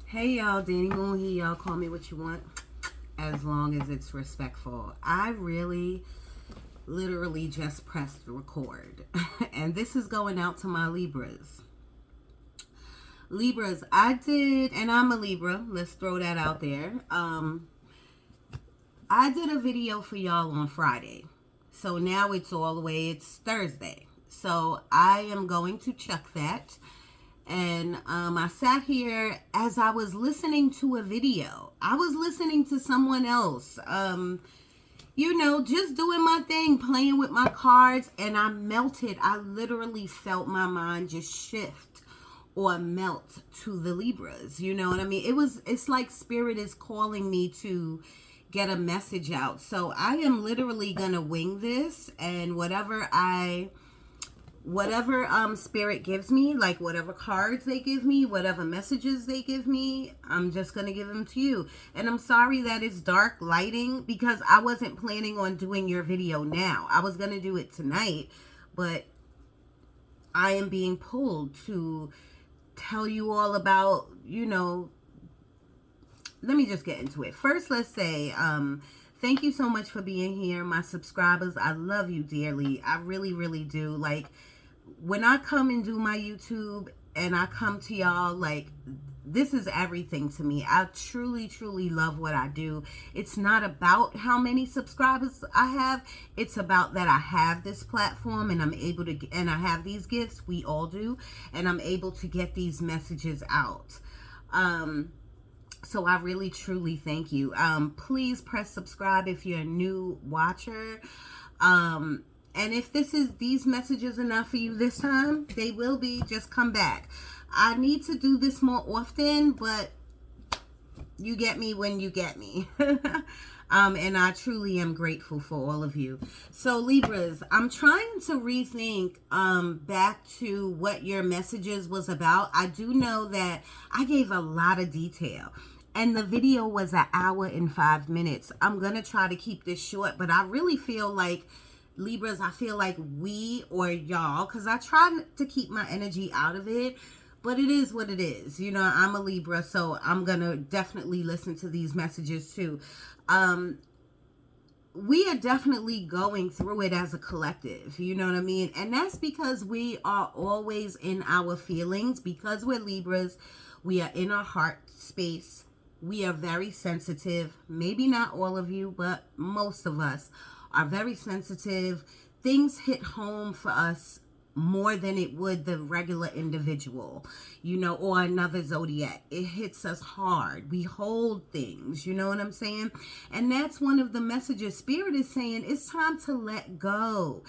Hey y'all, Danny Moon here. Y'all call me what you want as long as it's respectful. I really literally just pressed record. And this is going out to my Libras. Libras, I did, and I'm a Libra. Let's throw that out there. I did a video for y'all on Friday. So now it's all the way, it's Thursday. So I am going to check that. And I sat here as I was listening to a video. I was listening to someone else, just doing my thing, playing with my cards, and I melted. I literally felt my mind just shift or melt to the Libras. You know what I mean? It's like Spirit is calling me to get a message out. So I am literally gonna wing this, and whatever Spirit gives me, like whatever cards they give me, whatever messages they give me, I'm just going to give them to you. And I'm sorry that it's dark lighting because I wasn't planning on doing your video now. I was going to do it tonight, but I am being pulled to tell you all about, let me just get into it. First, let's say, thank you so much for being here. My subscribers, I love you dearly. I really, really do. Like, when I come and do my YouTube and I come to y'all, like, this is everything to me. I truly, truly love what I do. It's not about how many subscribers I have. It's about that I have this platform and I'm able to, and I have these gifts. We all do. And I'm able to get these messages out. So I really, truly thank you. Please press subscribe if you're a new watcher. And if these messages enough for you this time, they will be. Just come back. I need to do this more often, but you get me when you get me. And I truly am grateful for all of you. So Libras, I'm trying to rethink back to what your messages was about. I do know that I gave a lot of detail. And the video was 1 hour and 5 minutes. I'm going to try to keep this short, but I really feel like, Libras, I feel like we or y'all, because I try to keep my energy out of it, but it is what it is. I'm a Libra, so I'm going to definitely listen to these messages too. We are definitely going through it as a collective, you know what I mean? And that's because we are always in our feelings. Because we're Libras, we are in our heart space. We are very sensitive. Maybe not all of you, but most of us are very sensitive. Things hit home for us more than it would the regular individual, or another zodiac. It hits us hard. We hold things, you know what I'm saying? And that's one of the messages Spirit is saying. It's time to let go.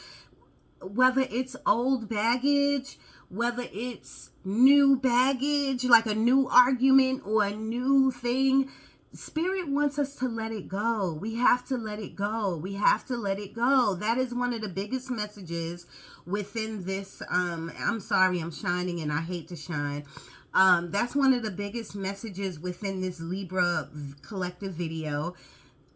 Whether it's old baggage, whether it's new baggage, like a new argument or a new thing, Spirit wants us to let it go. We have to let it go. We have to let it go. That is one of the biggest messages within this. I'm sorry, I'm shining and I hate to shine. That's one of the biggest messages within this Libra collective video.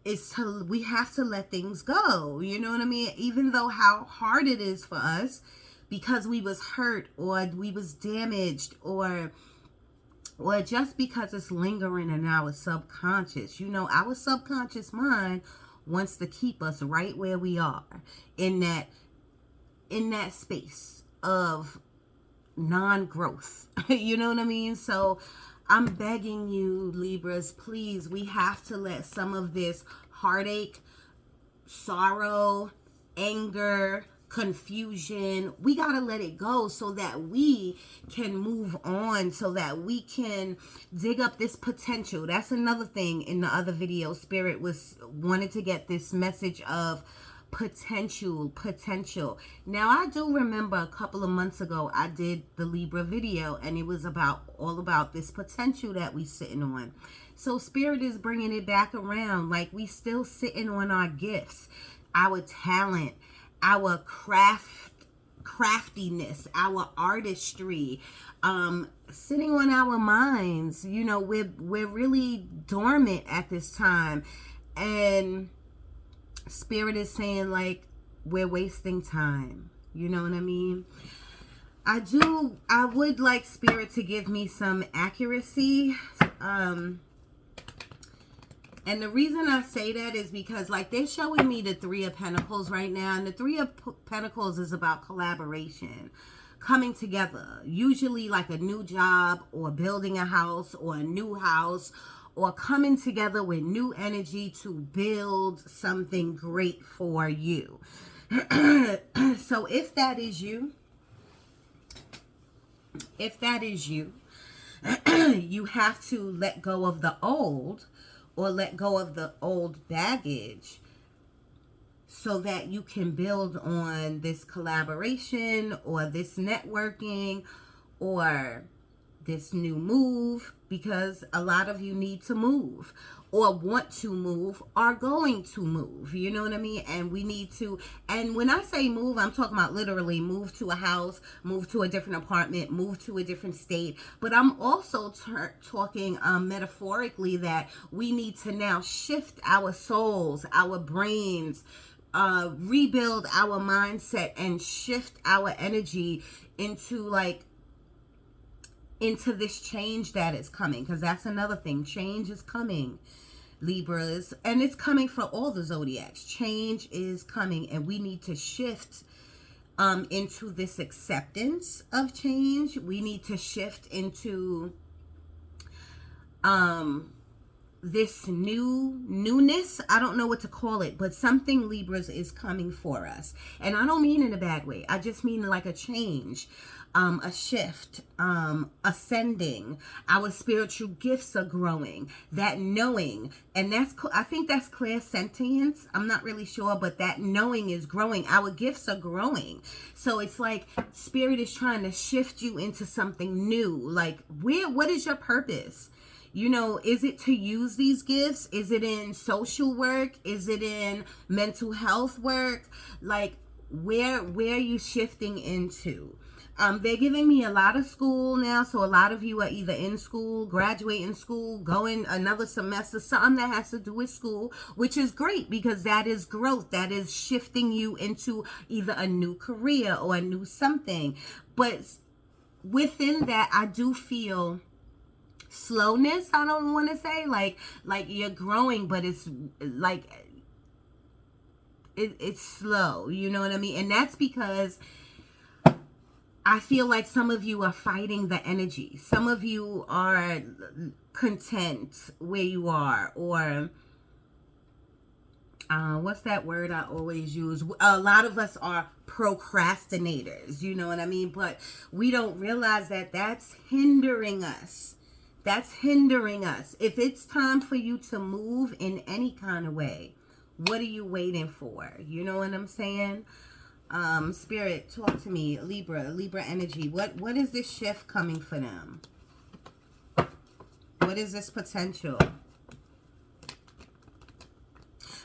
We have to let things go. You know what I mean? Even though how hard it is for us because we was hurt or we was damaged or just because it's lingering in our subconscious. Our subconscious mind wants to keep us right where we are in that space of non-growth. You know what I mean? So I'm begging you, Libras, please, we have to let some of this heartache, sorrow, anger, confusion, we got to let it go so that we can move on, so that we can dig up this potential. That's another thing in the other video. Spirit wanted to get this message of potential. Now, I do remember a couple of months ago, I did the Libra video, and it was all about this potential that we sitting on. So Spirit is bringing it back around. Like, we still sitting on our gifts, our talent, our craftiness, our artistry, sitting on our minds. We're really dormant at this time, and Spirit is saying, like, we're wasting time. You know what I mean? I would like Spirit to give me some accuracy And the reason I say that is because, like, they're showing me the Three of Pentacles right now. And the Three of Pentacles is about collaboration, coming together. Usually like a new job or building a house or a new house, or coming together with new energy to build something great for you. So if that is you, you have to let go of the old, or let go of the old baggage, so that you can build on this collaboration or this networking or this new move, because a lot of you need to move or want to move, are going to move, you know what I mean? And we need to, and when I say move, I'm talking about literally move to a house, move to a different apartment, move to a different state. But I'm also talking metaphorically, that we need to now shift our souls, our brains, rebuild our mindset, and shift our energy into this change that is coming. Because that's another thing. Change is coming, Libras. And it's coming for all the zodiacs. Change is coming. And we need to shift into this acceptance of change. We need to shift into this newness. I don't know what to call it, but something, Libras, is coming for us. And I don't mean in a bad way. I just mean like a change, a shift, ascending. Our spiritual gifts are growing. That knowing, and I think that's clairsentience. I'm not really sure, but that knowing is growing. Our gifts are growing. So it's like Spirit is trying to shift you into something new. Like, what is your purpose? You know, is it to use these gifts? Is it in social work? Is it in mental health work? Like, where are you shifting into? They're giving me a lot of school now. So a lot of you are either in school, graduating school, going another semester, something that has to do with school, which is great, because that is growth. That is shifting you into either a new career or a new something. But within that, I do feel slowness. I don't want to say like you're growing, but it's like it's slow, you know what I mean? And that's because I feel like some of you are fighting the energy. Some of you are content where you are, or what's that word I always use? A lot of us are procrastinators, you know what I mean? But we don't realize that that's hindering us. That's hindering us. If it's time for you to move in any kind of way, what are you waiting for? You know what I'm saying? Spirit, talk to me. Libra energy. What is this shift coming for them? What is this potential?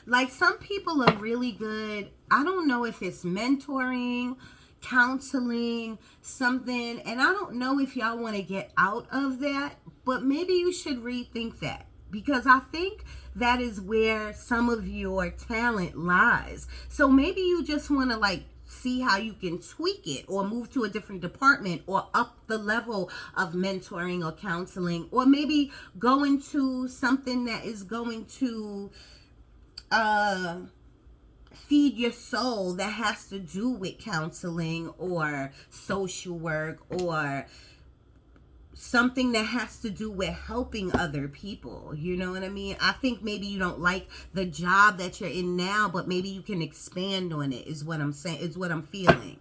Like, some people are really good. I don't know if it's mentoring, counseling, something. And I don't know if y'all want to get out of that. But maybe you should rethink that, because I think that is where some of your talent lies. So maybe you just want to like see how you can tweak it, or move to a different department, or up the level of mentoring or counseling, or maybe go into something that is going to feed your soul, that has to do with counseling or social work, or something that has to do with helping other people. You know what I mean? I think maybe you don't like the job that you're in now, but maybe you can expand on it, is what I'm saying, is what I'm feeling.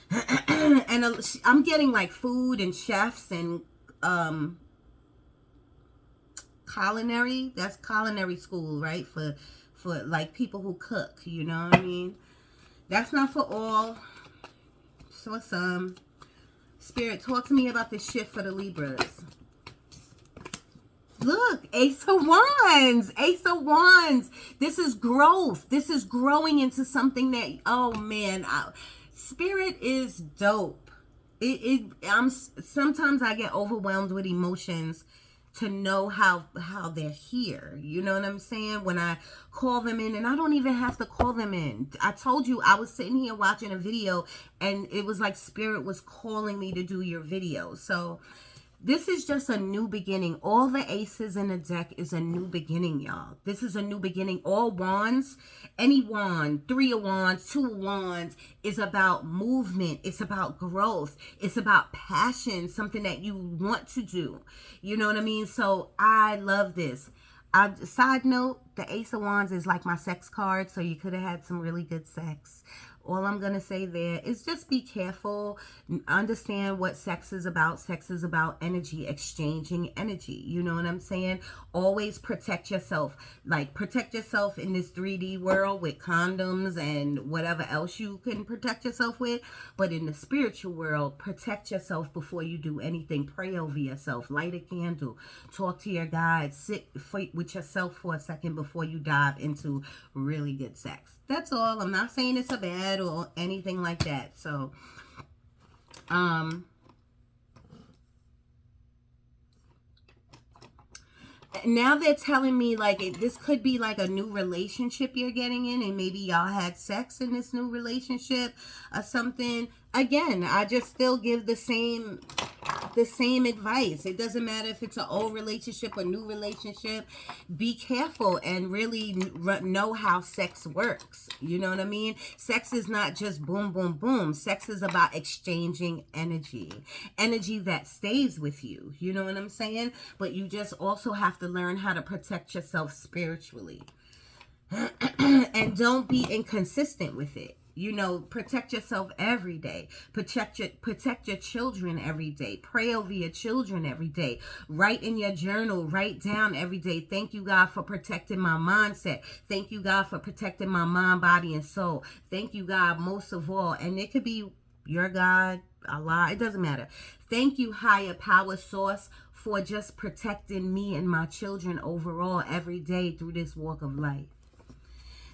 And I'm getting like food and chefs and culinary. That's culinary school, right? For like people who cook, you know what I mean? That's not for all. So some. Spirit, talk to me about this shift for the Libras. Look, Ace of Wands. Ace of Wands. This is growth. This is growing into something that, oh man, Spirit is dope. Sometimes I get overwhelmed with emotions to know how they're here. You know what I'm saying? When I call them in, and I don't even have to call them in. I told you I was sitting here watching a video, and it was like Spirit was calling me to do your video. So This is just a new beginning. All the aces in the deck is a new beginning, y'all. This is a new beginning. All wands, any wand, 3 of wands, 2 of wands, is about movement. It's about growth. It's about passion, something that you want to do. You know what I mean? So I love this. Side note, the Ace of Wands is like my sex card, so you could have had some really good sex. All I'm going to say there is just be careful. Understand what sex is about. Sex is about energy, exchanging energy. You know what I'm saying? Always protect yourself. Like, protect yourself in this 3D world with condoms and whatever else you can protect yourself with. But in the spiritual world, protect yourself before you do anything. Pray over yourself. Light a candle. Talk to your guides. Sit with yourself for a second before you dive into really good sex. That's all. I'm not saying it's a bad or anything like that. So, now they're telling me like this could be like a new relationship you're getting in, and maybe y'all had sex in this new relationship or something. Again, I just still give the same advice. It doesn't matter if it's an old relationship or new relationship. Be careful and really know how sex works. You know what I mean? Sex is not just boom, boom, boom. Sex is about exchanging energy that stays with you. You know what I'm saying? But you just also have to learn how to protect yourself spiritually. And don't be inconsistent with it. You know, protect yourself every day. Protect your children every day. Pray over your children every day. Write in your journal. Write down every day. Thank you, God, for protecting my mindset. Thank you, God, for protecting my mind, body, and soul. Thank you, God, most of all. And it could be your God, Allah. It doesn't matter. Thank you, higher power source, for just protecting me and my children overall every day through this walk of life.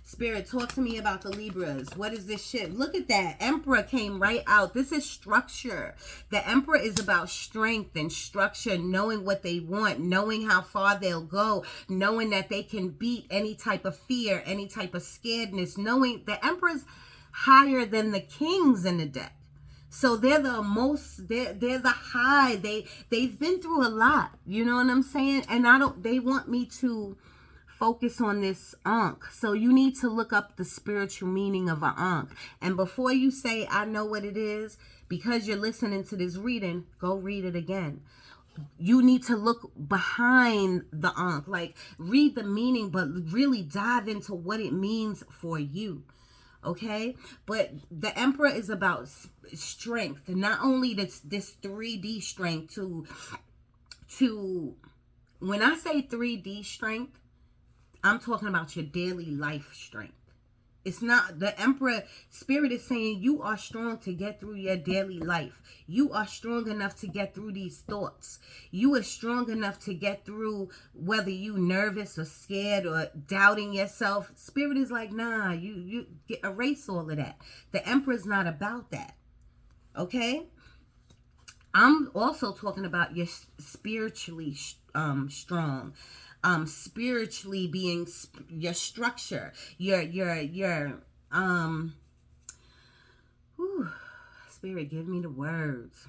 Spirit, talk to me about the Libras. What is this shit? Look at that. Emperor came right out. This is structure. The Emperor is about strength and structure, knowing what they want, knowing how far they'll go, knowing that they can beat any type of fear, any type of scaredness, knowing the Emperor's higher than the kings in the deck. So they're the most, they're the high. They've been through a lot. You know what I'm saying? And they want me to focus on this Ankh. So you need to look up the spiritual meaning of an Ankh. And before you say, I know what it is, because you're listening to this reading, go read it again. You need to look behind the Ankh. Like, read the meaning, but really dive into what it means for you. Okay? But the Emperor is about strength. And not only this 3D strength to when I say 3D strength, I'm talking about your daily life strength. It's not, the Emperor Spirit is saying you are strong to get through your daily life. You are strong enough to get through these thoughts. You are strong enough to get through whether you nervous or scared or doubting yourself. Spirit is like, nah, you erase all of that. The Emperor's not about that. Okay? I'm also talking about your spiritually strong. Spiritually being your structure, your Spirit, give me the words.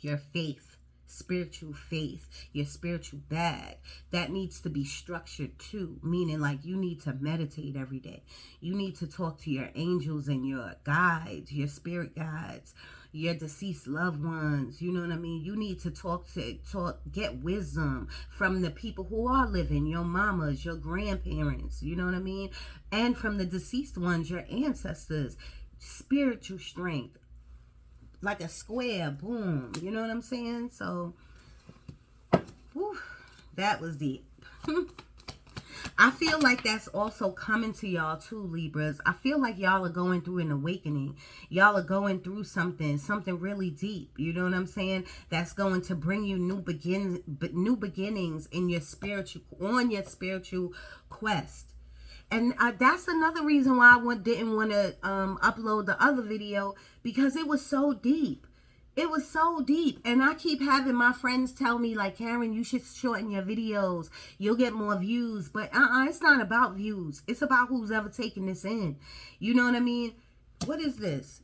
Your faith, spiritual faith, your spiritual bag, that needs to be structured too. Meaning, like, you need to meditate every day. You need to talk to your angels and your guides, your spirit guides, your deceased loved ones. You know what I mean? You need to get wisdom from the people who are living, your mamas, your grandparents, you know what I mean? And from the deceased ones, your ancestors. Spiritual strength, like a square, boom, you know what I'm saying? So, whew, that was deep. I feel like that's also coming to y'all too, Libras. I feel like y'all are going through an awakening. Y'all are going through something really deep. You know what I'm saying? That's going to bring you new beginnings in your spiritual quest. And that's another reason why I didn't want to upload the other video, because it was so deep. It was so deep. And I keep having my friends tell me, like, Karen, you should shorten your videos. You'll get more views. But it's not about views. It's about who's ever taking this in. You know what I mean? What is this?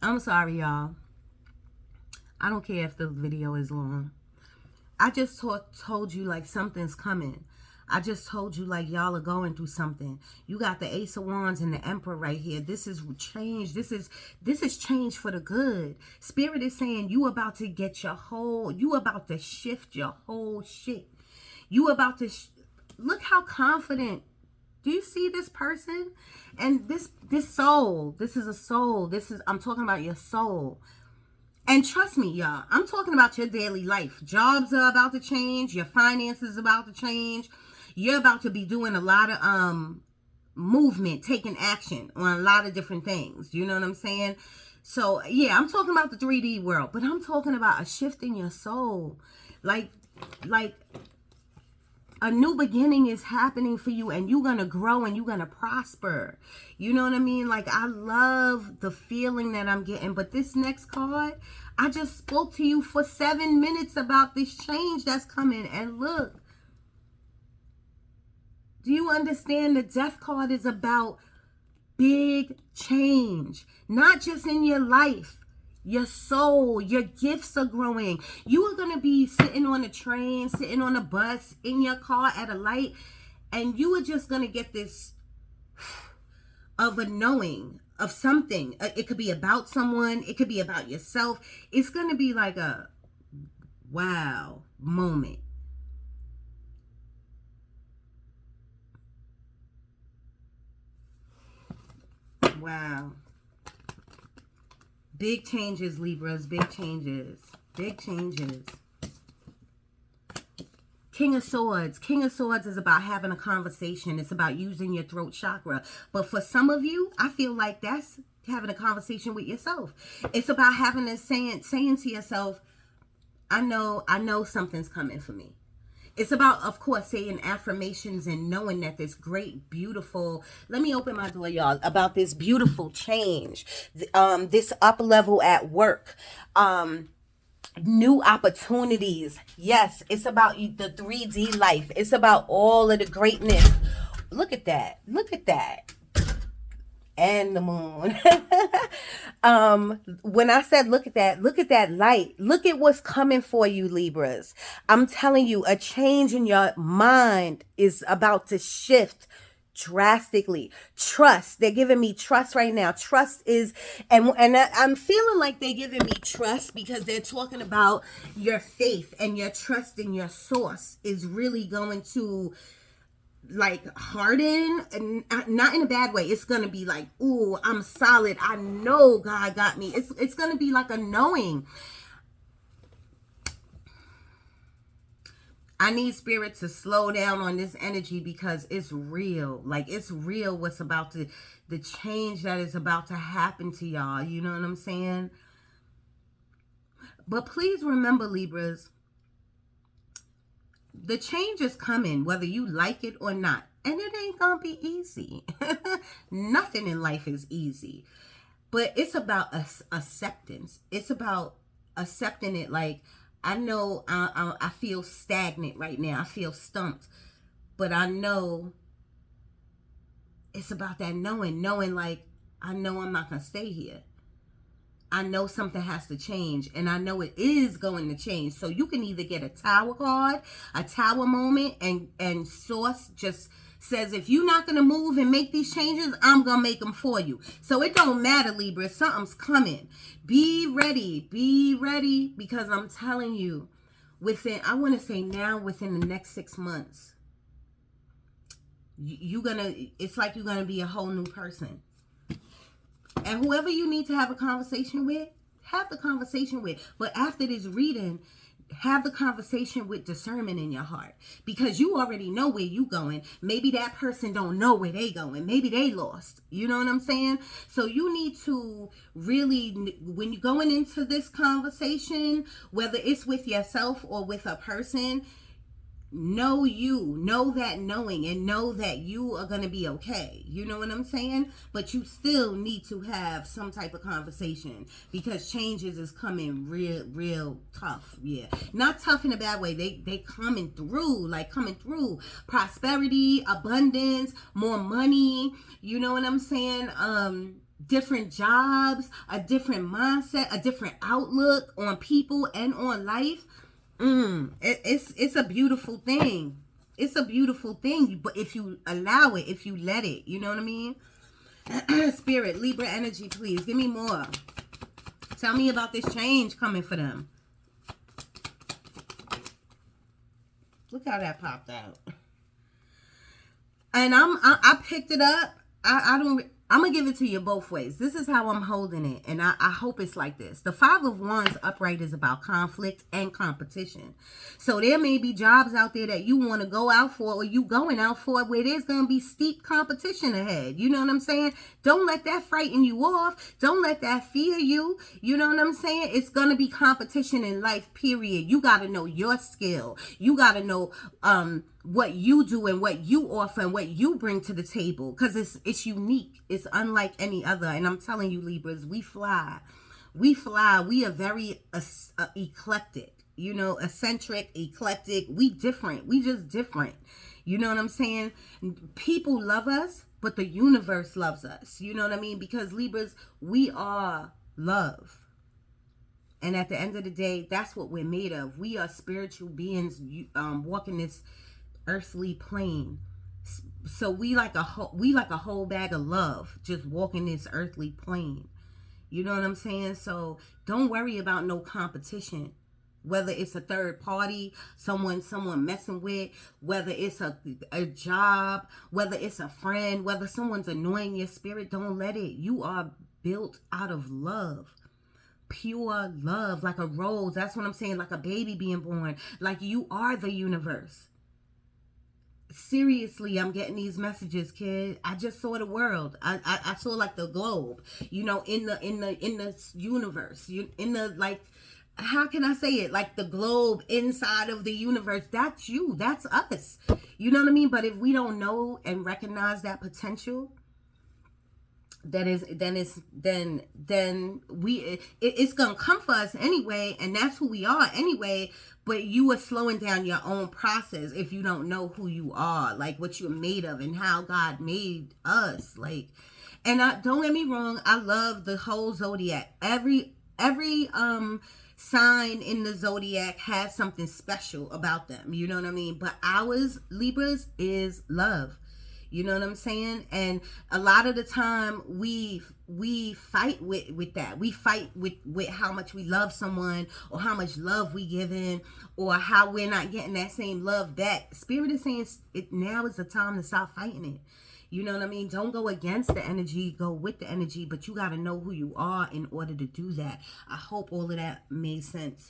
I'm sorry, y'all. I don't care if the video is long. I just told you like something's coming. I just told you like y'all are going through something. You got the Ace of Wands and the Emperor right here. This is change. This is change for the good. Spirit is saying you about to get you about to shift your whole shit. You about to look how confident. Do you see this person? And this soul, this is a soul. I'm talking about your soul. And trust me, y'all, I'm talking about your daily life. Jobs are about to change. Your finances are about to change. You're about to be doing a lot of movement, taking action on a lot of different things. You know what I'm saying? So, yeah, I'm talking about the 3D world. But I'm talking about a shift in your soul. Like a new beginning is happening for you, and you're going to grow and you're going to prosper. You know what I mean? Like, I love the feeling that I'm getting. But this next card, I just spoke to you for 7 minutes about this change that's coming. And look, do you understand? The Death card is about big change, not just in your life. Your soul, your gifts are growing. You are going to be sitting on a train, sitting on a bus, in your car at a light, and you are just going to get this of a knowing of something. It could be about someone. It could be about yourself. It's going to be like a wow moment. Wow. Big changes, Libras. Big changes. Big changes. King of Swords. King of Swords is about having a conversation. It's about using your throat chakra. But for some of you, I feel like that's having a conversation with yourself. It's about having a saying to yourself, I know something's coming for me. It's about, of course, saying affirmations and knowing that this great, beautiful, let me open my door, y'all, about this beautiful change, this up level at work, new opportunities. Yes, it's about the 3D life. It's about all of the greatness. Look at that. Look at that. And the moon. When I said look at that light. Look at what's coming for you, Libras. I'm telling you, a change in your mind is about to shift drastically. Trust. They're giving me trust right now. Trust is, and I'm feeling like they're giving me trust because they're talking about your faith and your trust in your source is really going to like harden, and not in a bad way. It's gonna be like, ooh, I'm solid. I know God got me. It's gonna be like a knowing. I need spirit to slow down on this energy because it's real. Like, it's real what's about to, the change that is about to happen to y'all. You know what I'm saying? But please remember, Libras, the change is coming, whether you like it or not. And it ain't gonna be easy. Nothing in life is easy. But it's about acceptance. It's about accepting it. Like, I know I feel stagnant right now. I feel stumped. But I know it's about that knowing like, I know I'm not gonna stay here. I know something has to change, and I know it is going to change. So you can either get a tower card, a tower moment, and source just says, if you're not going to move and make these changes, I'm going to make them for you. So it don't matter, Libra. Something's coming. Be ready, because I'm telling you, I want to say now, within the next 6 months, it's like you're going to be a whole new person. And whoever you need to have a conversation with, have the conversation with. But after this reading, have the conversation with discernment in your heart. Because you already know where you going. Maybe that person don't know where they going. Maybe they lost. You know what I'm saying? So you need to really, when you're going into this conversation, whether it's with yourself or with a person, know that knowing, and know that you are going to be okay. You know what I'm saying? But you still need to have some type of conversation, because changes is coming real tough. Yeah, not tough in a bad way. They coming through prosperity, abundance, more money. You know what I'm saying? different jobs, a different mindset, a different outlook on people and on life. It's a beautiful thing. It's a beautiful thing. But if you allow it, if you let it, you know what I mean? Spirit, Libra energy, please. Give me more. Tell me about this change coming for them. Look how that popped out. And I picked it up. I'm going to give it to you both ways. This is how I'm holding it. And I hope it's like this. The Five of Wands upright is about conflict and competition. So there may be jobs out there that you want to go out for, or you going out for, where there's going to be steep competition ahead. You know what I'm saying? Don't let that frighten you off. Don't let that fear you. You know what I'm saying? It's going to be competition in life, period. You got to know your skill. You got to know what you do and what you offer and what you bring to the table, because it's unique. It's unlike any other. And I'm telling you, Libras, we fly. We are very eclectic, you know, eccentric, eclectic. We different. We just different. You know what I'm saying? People love us, but the universe loves us. You know what I mean? Because Libras, we are love. And at the end of the day, that's what we're made of. We are spiritual beings walking this earthly plane. So we like a whole bag of love, just walking this earthly plane. You know what I'm saying? So don't worry about no competition, whether it's a third party, someone messing with, whether it's a job, whether it's a friend, whether someone's annoying your spirit. Don't let it. You are built out of love. Pure love, like a rose. That's what I'm saying. Like a baby being born. Like you are the universe. Seriously, I'm getting these messages, kid. I just saw the world. I saw like the globe, you know, in the universe, in the, like, how can I say it? Like the globe inside of the universe. That's you. That's us. You know what I mean? But if we don't know and recognize that potential, it's gonna come for us anyway, and that's who we are anyway. But you are slowing down your own process if you don't know who you are, like what you're made of and how God made us. Like, and don't get me wrong, I love the whole zodiac. Every sign in the zodiac has something special about them. You know what I mean? But ours, Libras, is love. You know what I'm saying? And a lot of the time we fight with that. We fight with how much we love someone, or how much love we give in, or how we're not getting that same love back. Spirit is saying now is the time to stop fighting it. You know what I mean? Don't go against the energy, go with the energy, but you got to know who you are in order to do that. I hope all of that made sense.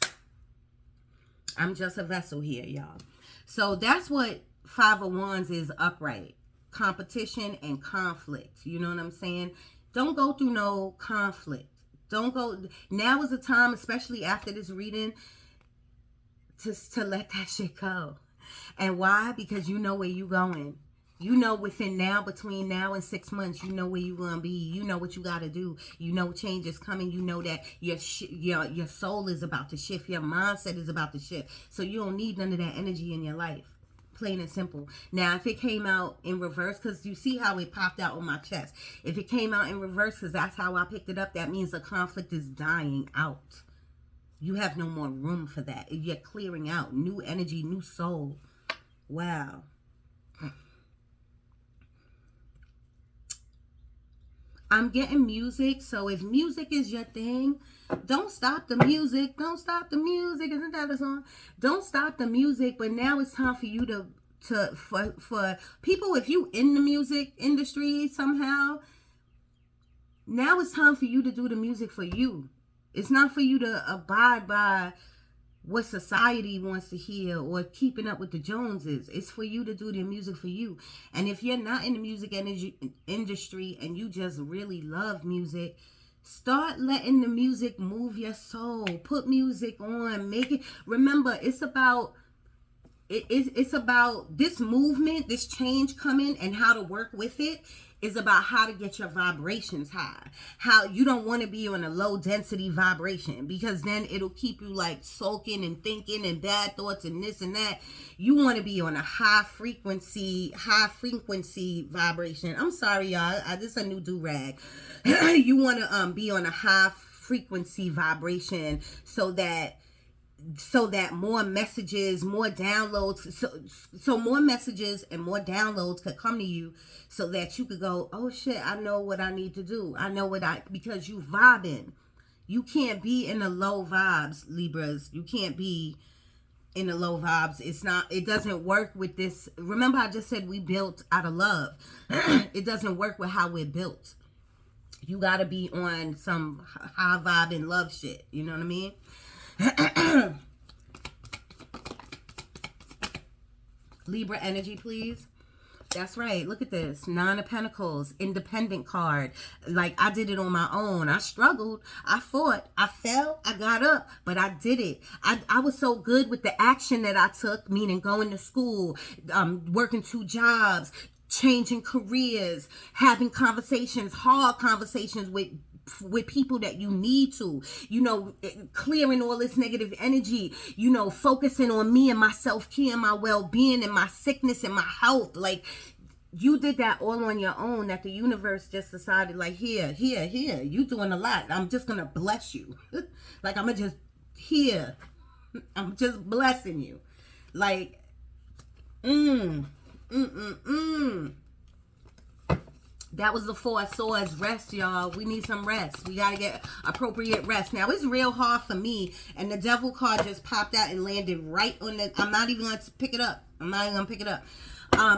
I'm just a vessel here, y'all. So that's what Five of Wands is upright. Competition and conflict. You know what I'm saying? Don't go through no conflict. Don't go. Now is the time, especially after this reading, to let that shit go. And why? Because you know where you going. You know between now and 6 months, you know where you're going to be. You know what you got to do. You know change is coming. You know that your soul is about to shift. Your mindset is about to shift. So you don't need none of that energy in your life. Plain and simple. Now, if it came out in reverse, because you see how it popped out on my chest. If it came out in reverse, because that's how I picked it up, that means the conflict is dying out. You have no more room for that. You're clearing out. New energy, new soul. Wow. I'm getting music. So if music is your thing, don't stop the music. Don't stop the music. Isn't that a song? Don't stop the music. But now it's time for you for people, if you in the music industry somehow, now it's time for you to do the music for you. It's not for you to abide by what society wants to hear or keeping up with the Joneses. It's for you to do the music for you. And if you're not in the music industry and you just really love music, start letting the music move your soul. Put music on. Make it. Remember, it's about this movement, this change coming, and how to work with it. is about how to get your vibrations high. How you don't want to be on a low density vibration, because then it'll keep you like sulking and thinking and bad thoughts and this and that. You want to be on a high frequency vibration. I'm sorry, y'all. This is a new do-rag. You want to be on a high frequency vibration so that more messages, more downloads, so more messages and more downloads could come to you, so that you could go, oh shit, I know what I need to do. Because you vibing. You can't be in the low vibes, Libras. You can't be in the low vibes. It doesn't work with this. Remember, I just said we built out of love. It doesn't work with how we're built. You got to be on some high vibe and love shit. You know what I mean? Libra energy, please. That's right. Look at this. 9 of Pentacles, independent card. Like, I did it on my own. I struggled. I fought. I fell. I got up. But I did it. I was so good with the action that I took, meaning going to school, working 2 jobs, changing careers, having conversations, hard conversations with people that you need to, clearing all this negative energy, focusing on me and my self-care, my well-being and my sickness and my health. Like, you did that all on your own, that the universe just decided, like, here, you doing a lot. I'm just going to bless you. Like, I'm just here. I'm just blessing you. Like, That was the 4 of Swords. Rest, y'all. We need some rest. We got to get appropriate rest. Now, it's real hard for me. And the Devil card just popped out and landed right on the... I'm not even going to pick it up.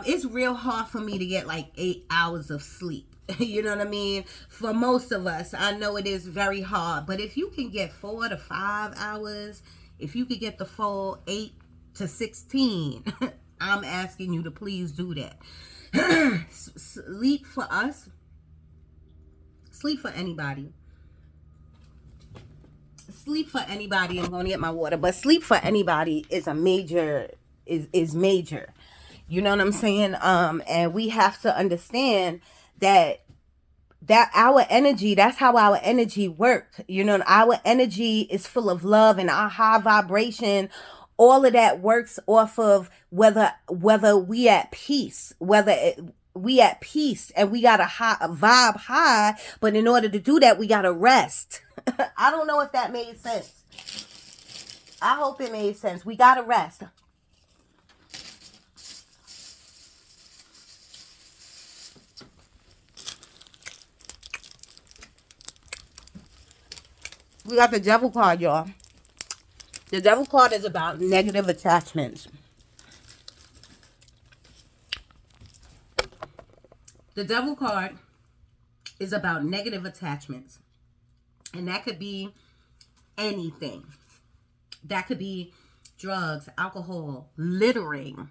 It's real hard for me to get like 8 hours of sleep. You know what I mean? For most of us, I know it is very hard. But if you can get 4 to 5 hours, if you could get the full 8 to 16, I'm asking you to please do that. Sleep for us, sleep for anybody, I'm going to get my water, but sleep for anybody is a major, is major. You know what I'm saying? And we have to understand that our energy, that's how our energy works. Our energy is full of love, and our high vibration, all of that works off of whether we at peace, we at peace, and we got a vibe high. But in order to do that, we got to rest. I don't know if that made sense. I hope it made sense. We got to rest. We got the Devil card, y'all. The Devil card is about negative attachments. The Devil card is about negative attachments. And that could be anything. That could be drugs, alcohol, littering,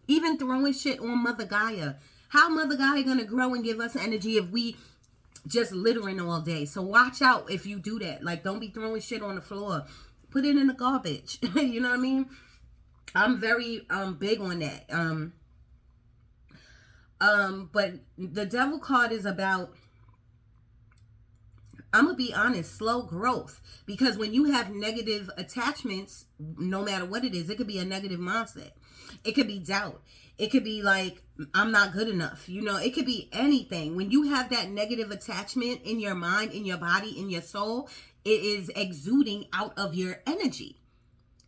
even throwing shit on Mother Gaia. How Mother Gaia gonna grow and give us energy if we just littering all day? So watch out if you do that. Like, don't be throwing shit on the floor. Put it in the garbage. You know what I mean? I'm very big on that. But the Devil card is about, I'm gonna be honest, slow growth. Because when you have negative attachments, no matter what it is, it could be a negative mindset. It could be doubt. It could be like, I'm not good enough. It could be anything. When you have that negative attachment in your mind, in your body, in your soul, it is exuding out of your energy.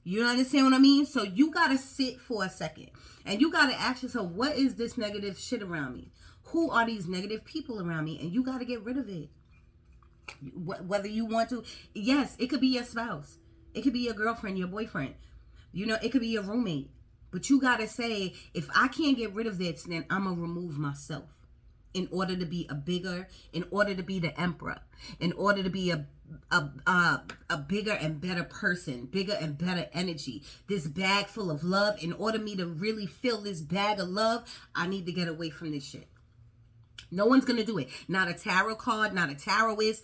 You understand what I mean? So you got to sit for a second and you got to ask yourself, what is this negative shit around me? Who are these negative people around me? And you got to get rid of it. Whether you want to. Yes, it could be your spouse. It could be your girlfriend, your boyfriend. It could be your roommate. But you got to say, if I can't get rid of this, then I'm going to remove myself in order to be in order to be the emperor, in order to be a bigger and better person, bigger and better energy, this bag full of love. In order for me to really fill this bag of love, I need to get away from this shit. No one's going to do it. Not a tarot card, not a tarotist.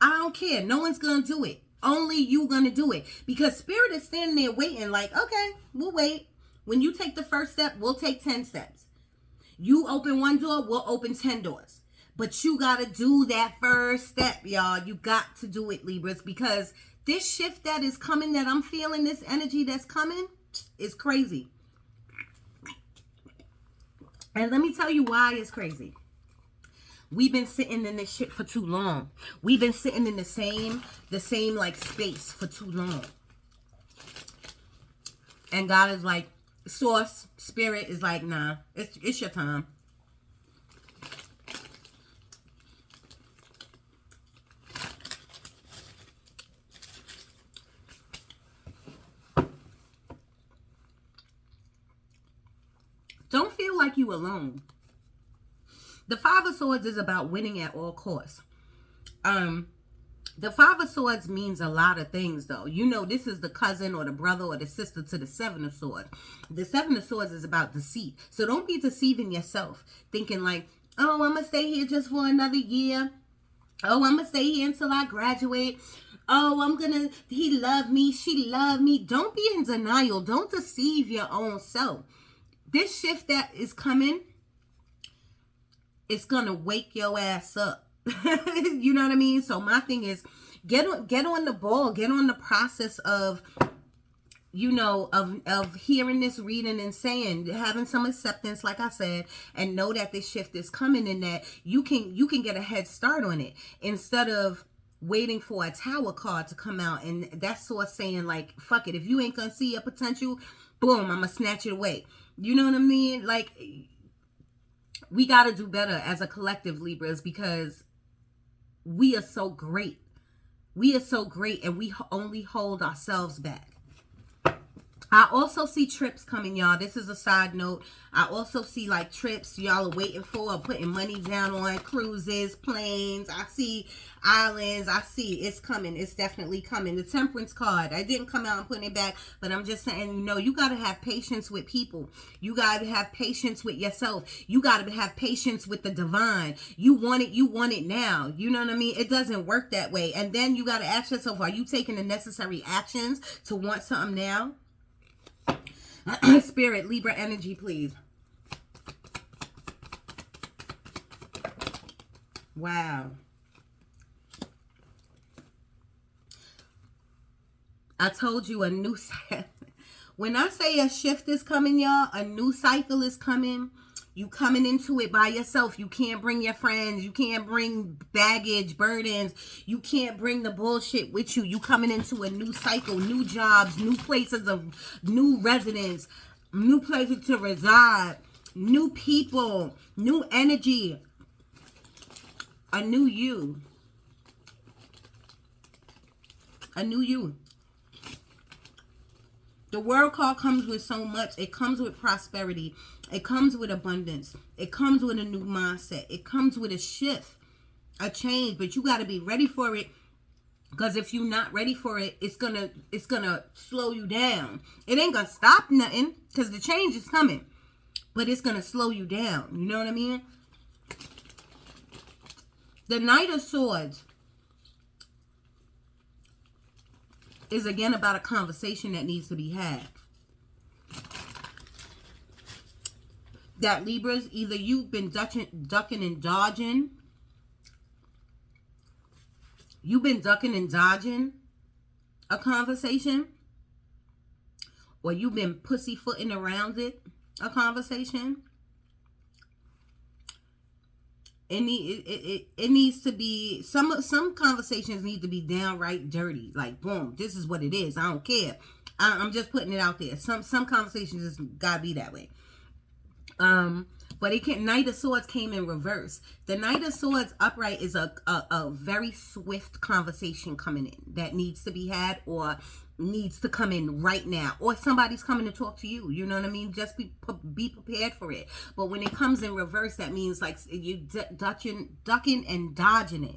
I don't care. No one's going to do it. Only you going to do it. Because Spirit is standing there waiting like, okay, we'll wait. When you take the first step, we'll take 10 steps. You open one door, we'll open 10 doors. But you got to do that first step, y'all. You got to do it, Libras, because this shift that is coming, that I'm feeling, this energy that's coming, is crazy. And let me tell you why it's crazy. We've been sitting in this shit for too long. We've been sitting in the same like space for too long. And God is like, source, spirit is like, nah, it's your time. Don't feel like you alone. The Five of Swords is about winning at all costs. The Five of Swords means a lot of things, though. You know, this is the cousin or the brother or the sister to the Seven of Swords. The Seven of Swords is about deceit. So don't be deceiving yourself, thinking like, oh, I'm going to stay here just for another year. Oh, I'm going to stay here until I graduate. Oh, he loved me, she loved me. Don't be in denial. Don't deceive your own self. This shift that is coming, it's going to wake your ass up. You know what I mean? So my thing is, get on the ball, get on the process of, you know, of hearing this reading and saying, having some acceptance, like I said, and know that this shift is coming and that you can get a head start on it instead of waiting for a Tower card to come out. And that's sort of saying like, fuck it, if you ain't gonna see your potential, boom, I'm gonna snatch it away. You know what I mean? Like, we got to do better as a collective, Libras, because we are so great. We are so great, and we only hold ourselves back. I also see trips coming, y'all. This is a side note. I also see like trips y'all are waiting for or putting money down on, cruises, planes. I see islands. I see it's coming. It's definitely coming. The Temperance card, I didn't come out and put it back, but I'm just saying, you know, you got to have patience with people. You got to have patience with yourself. You got to have patience with the divine. You want it now. You know what I mean? It doesn't work that way. And then you got to ask yourself, are you taking the necessary actions to want something now? Spirit, Libra energy, please. Wow. I told you a new cycle. When I say a shift is coming, y'all, a new cycle is coming. You coming into it by yourself. You can't bring your friends. You can't bring baggage, burdens. You can't bring the bullshit with you. You coming into a new cycle, new jobs, new places of new residence, new places to reside, new people, new energy, a new you. A new you. The World card comes with so much. It comes with prosperity. It comes with abundance. It comes with a new mindset. It comes with a shift, a change. But you got to be ready for it. Because if you're not ready for it, it's gonna slow you down. It ain't gonna stop nothing because the change is coming. But it's gonna slow you down. You know what I mean? The Knight of Swords is again about a conversation that needs to be had. That Libras, either you've been ducking and dodging. You've been ducking and dodging a conversation. Or you've been pussyfooting around it, a conversation. It needs to be, some conversations need to be downright dirty. Like, boom, this is what it is. I don't care. I'm just putting it out there. Some conversations just gotta be that way. But it can. Knight of Swords came in reverse. The Knight of Swords upright is a very swift conversation coming in that needs to be had or needs to come in right now, or somebody's coming to talk to you. You know what I mean? Just be prepared for it. But when it comes in reverse, that means like you ducking and dodging it.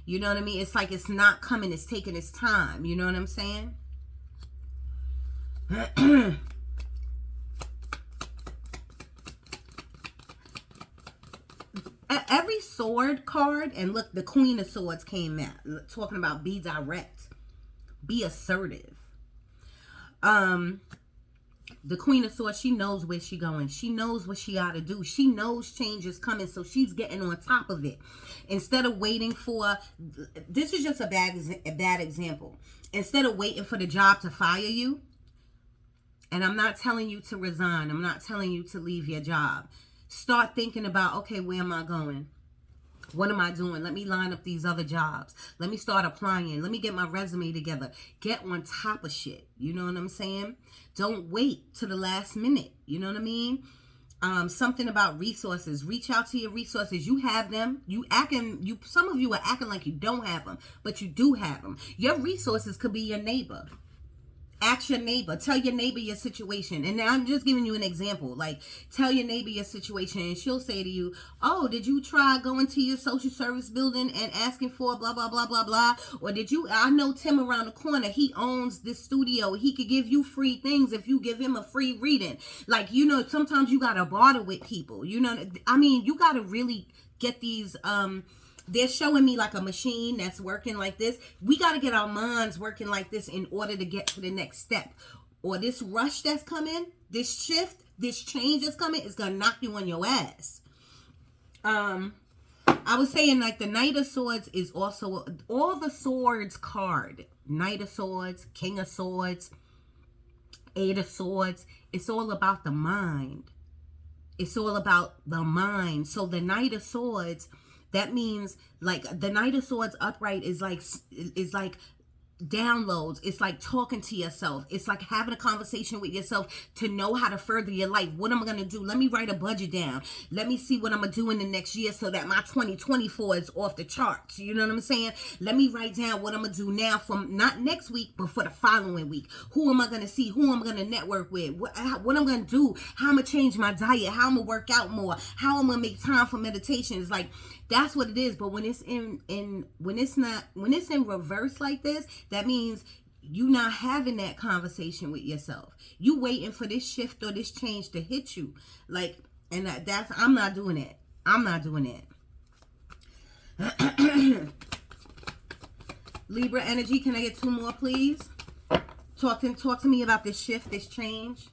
You know what I mean? It's like it's not coming. It's taking its time. You know what I'm saying? Every sword card, and look, the Queen of Swords came out talking about be direct, be assertive. The Queen of Swords, she knows where she going. She knows what she got to do. She knows change is coming, so she's getting on top of it. Instead of waiting for, this is just a bad example. Instead of waiting for the job to fire you, and I'm not telling you to resign. I'm not telling you to leave your job. Start thinking about, okay, where am I going? What am I doing? Let me line up these other jobs. Let me start applying. Let me get my resume together. Get on top of shit. You know what I'm saying? Don't wait to the last minute. You know what I mean? Something about resources. Reach out to your resources. You have them. Some of you are acting like you don't have them, but you do have them. Your resources could be your neighbor. Ask your neighbor. Tell your neighbor your situation. And now I'm just giving you an example. Like, tell your neighbor your situation, and she'll say to you, oh, did you try going to your social service building and asking for blah, blah, blah, blah, blah? Or I know Tim around the corner. He owns this studio. He could give you free things if you give him a free reading. Like, sometimes you got to barter with people. You got to really get these, they're showing me like a machine that's working like this. We got to get our minds working like this in order to get to the next step. Or this rush that's coming, this shift, this change that's coming is going to knock you on your ass. I was saying, like, the Knight of Swords is also all the swords card. Knight of Swords, King of Swords, Eight of Swords. It's all about the mind. It's all about the mind. So the Knight of Swords, that means, like, the Knight of Swords upright is like downloads. It's like talking to yourself. It's like having a conversation with yourself to know how to further your life. What am I going to do? Let me write a budget down. Let me see what I'm going to do in the next year so that my 2024 is off the charts. You know what I'm saying? Let me write down what I'm going to do now from not next week, but for the following week. Who am I going to see? Who am I going to network with? What I'm going to do? How I'm going to change my diet? How I'm going to work out more? How I'm going to make time for meditation? It's like, that's what it is. But when it's in reverse like this, that means you not having that conversation with yourself. You waiting for this shift or this change to hit you. Like, and I'm not doing it. I'm not doing it. Libra energy, can I get 2 more, please? Talk to me about this shift, this change.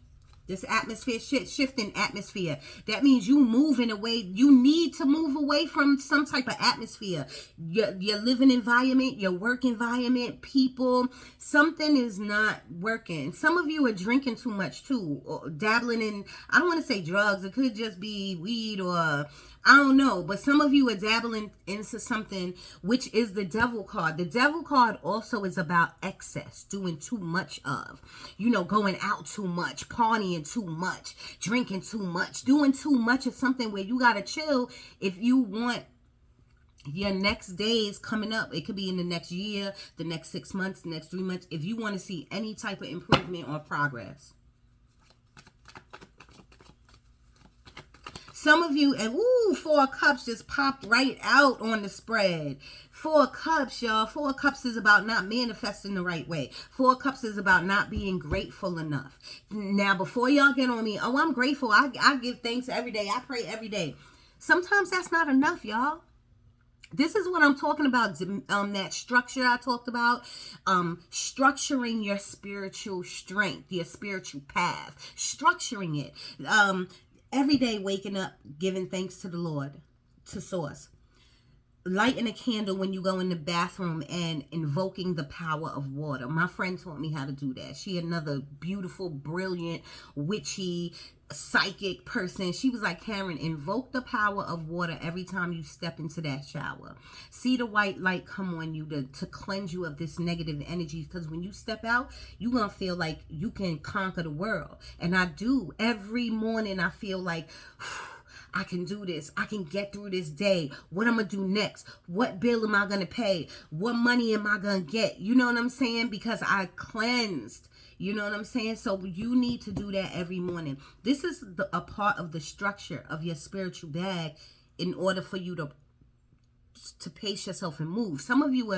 This atmosphere, shifting atmosphere. That means you moving away. You need to move away from some type of atmosphere. Your living environment, your work environment, people. Something is not working. Some of you are drinking too much too. Or dabbling in, I don't want to say drugs. It could just be weed or I don't know, but some of you are dabbling into something, which is the Devil card. The Devil card also is about excess, doing too much of, going out too much, partying too much, drinking too much, doing too much of something where you got to chill if you want your next days coming up. It could be in the next year, the next 6 months, the next 3 months, if you want to see any type of improvement or progress. Some of you, and 4 of Cups just popped right out on the spread. 4 of Cups, y'all. 4 of Cups is about not manifesting the right way. 4 of Cups is about not being grateful enough. Now, before y'all get on me, I'm grateful. I give thanks every day. I pray every day. Sometimes that's not enough, y'all. This is what I'm talking about, that structure I talked about, structuring your spiritual strength, your spiritual path, structuring it. Every day waking up, giving thanks to the Lord, to Source. Lighting a candle when you go in the bathroom and invoking the power of water. My friend taught me how to do that. She another beautiful, brilliant, witchy, psychic person. She was like, Karen, invoke the power of water every time you step into that shower. See the white light come on you to cleanse you of this negative energy, because when you step out, you're going to feel like you can conquer the world. And I do. Every morning I feel like, I can do this. I can get through this day. What I'm going to do next? What bill am I going to pay? What money am I going to get? You know what I'm saying? Because I cleansed. You know what I'm saying? So you need to do that every morning. This is a part of the structure of your spiritual bag in order for you to pace yourself and move. Some of you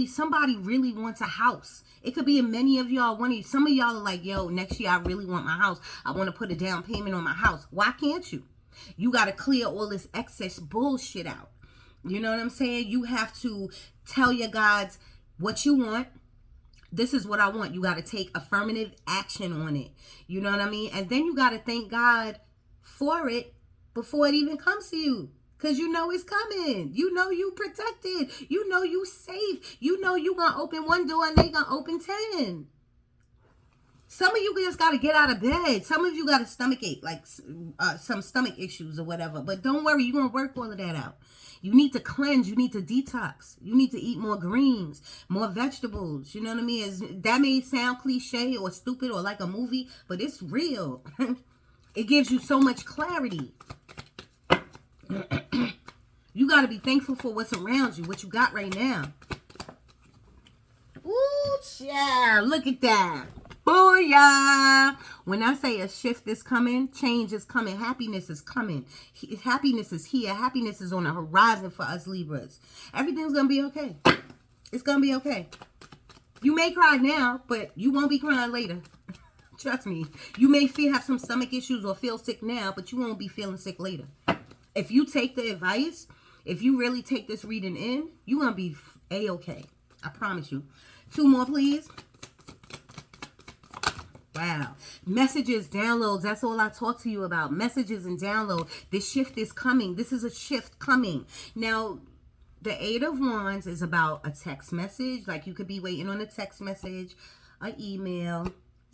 somebody really wants a house. It could be many of y'all. Some of y'all are like, yo, next year I really want my house. I want to put a down payment on my house. Why can't you? You got to clear all this excess bullshit out. You know what I'm saying? You have to tell your gods what you want. This is what I want. You got to take affirmative action on it. You know what I mean? And then you got to thank God for it before it even comes to you. Because you know it's coming. You know you protected. You know you safe. You know you going to open one door and they going to open 10. Some of you just got to get out of bed. Some of you got a stomach ache, like some stomach issues or whatever. But don't worry, you're going to work all of that out. You need to cleanse. You need to detox. You need to eat more greens, more vegetables. You know what I mean? That may sound cliche or stupid or like a movie, but it's real. It gives you so much clarity. You got to be thankful for what's around you, what you got right now. Ooh, child, look at that. Booyah! When I say a shift is coming, change is coming, happiness is coming. Happiness is here. Happiness is on the horizon for us Libras. Everything's going to be okay. It's going to be okay. You may cry now, but you won't be crying later. Trust me. You may have some stomach issues or feel sick now, but you won't be feeling sick later. If you take the advice, if you really take this reading in, you're going to be A-okay. I promise you. 2 more, please. Wow. Messages, downloads. That's all I talk to you about. Messages and download. This shift is coming. This is a shift coming. Now, the 8 of Wands is about a text message. Like you could be waiting on a text message, an email,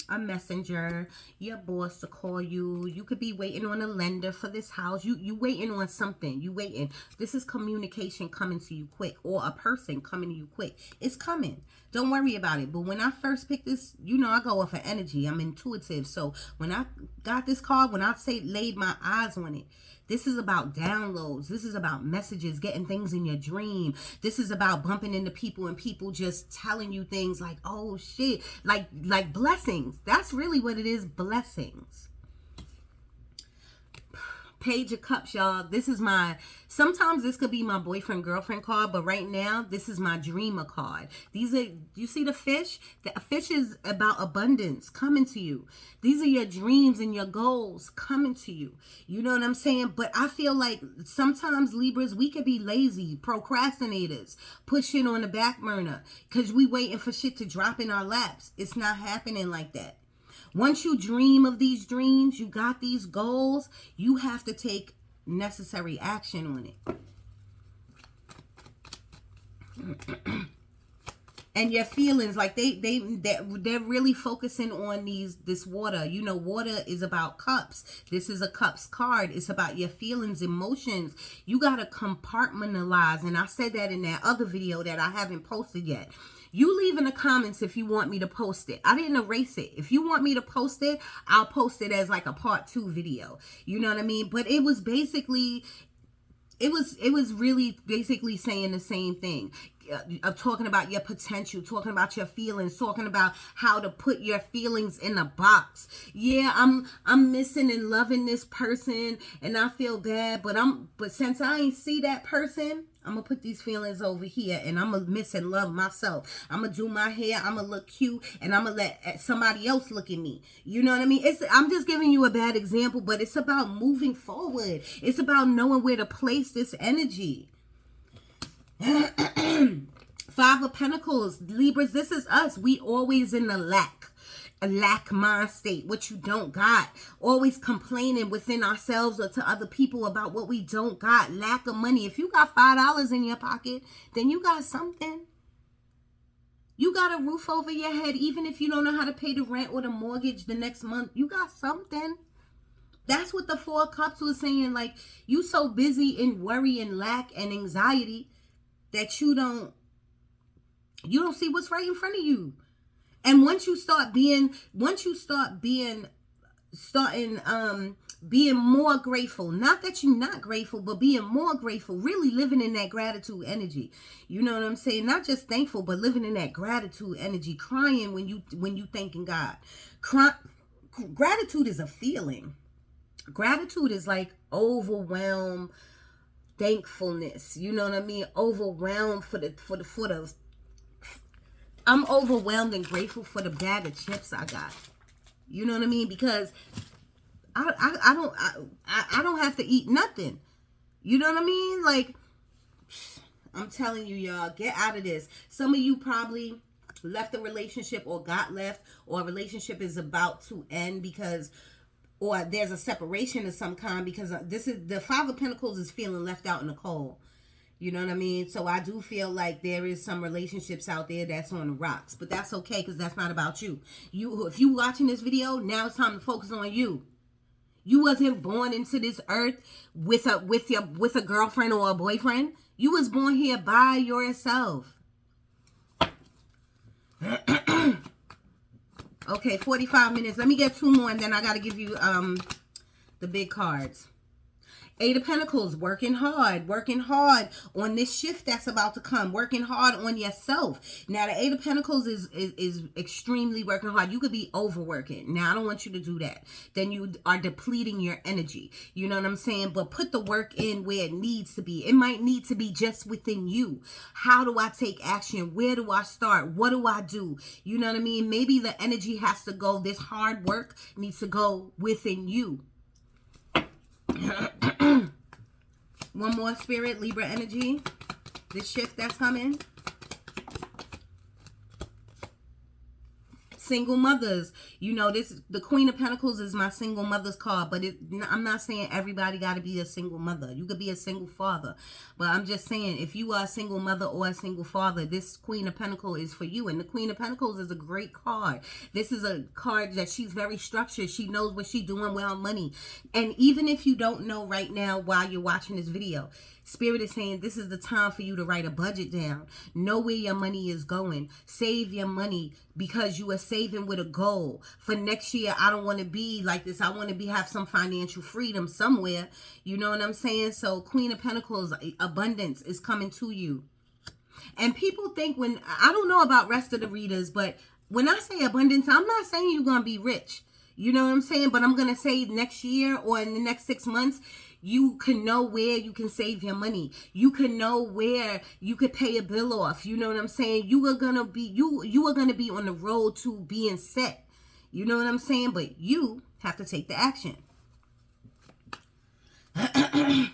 a messenger, your boss to call you. You could be waiting on a lender for this house. You waiting on something. You waiting. This is communication coming to you quick, or a person coming to you quick. It's coming. Don't worry about it. But when I first picked this, you know, I go off of energy. I'm intuitive. So when I got this card, when I say laid my eyes on it, this is about downloads. This is about messages, getting things in your dream. This is about bumping into people and people just telling you things like, oh shit, like blessings. That's really what it is, blessings. Page of Cups, y'all. This is sometimes this could be my boyfriend, girlfriend card, but right now, this is my dreamer card. These are, you see the fish? The fish is about abundance coming to you. These are your dreams and your goals coming to you. You know what I'm saying? But I feel like sometimes Libras, we could be lazy, procrastinators, put shit on the back burner because we waiting for shit to drop in our laps. It's not happening like that. Once you dream of these dreams, you got these goals, you have to take necessary action on it. And your feelings, like they're really focusing on this water. You know, water is about cups. This is a cups card. It's about your feelings, emotions. You got to compartmentalize. And I said that in that other video that I haven't posted yet. You leave in the comments if you want me to post it. I didn't erase it. If you want me to post it, I'll post it as like a part 2 video. You know what I mean? But it was basically, it was really basically saying the same thing. Talking about your potential, talking about your feelings, talking about how to put your feelings in a box. Yeah, I'm missing and loving this person and I feel bad, but since I ain't see that person, I'm going to put these feelings over here and I'm going to miss and love myself. I'm going to do my hair. I'm going to look cute and I'm going to let somebody else look at me. You know what I mean? I'm just giving you a bad example, but it's about moving forward. It's about knowing where to place this energy. 5 of Pentacles. Libras, this is us. We always in the lack mind state, what you don't got, always complaining within ourselves or to other people about what we don't got. Lack of money. If you got $5 in your pocket, then you got something. You got a roof over your head. Even if you don't know how to pay the rent or the mortgage the next month, you got something. That's what the 4 of Cups was saying. Like, you so busy in worry and lack and anxiety that you don't see what's right in front of you. And once you start being more grateful, not that you're not grateful, but being more grateful, really living in that gratitude energy. You know what I'm saying? Not just thankful, but living in that gratitude energy, crying when you thanking God. Gratitude is a feeling. Gratitude is like overwhelmed thankfulness. You know what I mean? Overwhelmed for the I'm overwhelmed and grateful for the bag of chips I got. You know what I mean? Because I don't have to eat nothing. You know what I mean? Like, I'm telling you, y'all, get out of this. Some of you probably left a relationship or got left, or a relationship is about to end because, or there's a separation of some kind, because this is the Five of Pentacles is feeling left out in the cold. You know what I mean? So I do feel like there is some relationships out there that's on the rocks, but that's okay, because that's not about you. If you watching this video, now it's time to focus on you. You wasn't born into this earth with a girlfriend or a boyfriend. You was born here by yourself. Okay, 45 minutes. Let me get 2 more, and then I got to give you the big cards. Eight of Pentacles, working hard on this shift that's about to come, working hard on yourself. Now, the Eight of Pentacles is extremely working hard. You could be overworking. Now, I don't want you to do that. Then you are depleting your energy. You know what I'm saying? But put the work in where it needs to be. It might need to be just within you. How do I take action? Where do I start? What do I do? You know what I mean? Maybe the energy has to go, this hard work needs to go within you. One more, Spirit, Libra energy. This shift that's coming. Single mothers. You know, the Queen of Pentacles is my single mother's card, but I'm not saying everybody got to be a single mother. You could be a single father. But I'm just saying, if you are a single mother or a single father, this Queen of Pentacles is for you. And the Queen of Pentacles is a great card. This is a card that she's very structured. She knows what she's doing with her money. And even if you don't know right now while you're watching this video, Spirit is saying this is the time for you to write a budget down. Know where your money is going. Save your money, because you are saving with a goal. For next year, I don't want to be like this. I want to have some financial freedom somewhere. You know what I'm saying? So Queen of Pentacles, abundance is coming to you. And people think, when I don't know about rest of the readers, but when I say abundance, I'm not saying you're going to be rich. You know what I'm saying? But I'm going to say next year or in the next 6 months, you can know where you can save your money. You can know where you could pay a bill off. You know what I'm saying? You are gonna be you are gonna be on the road to being set. You know what I'm saying? But you have to take the action. I'm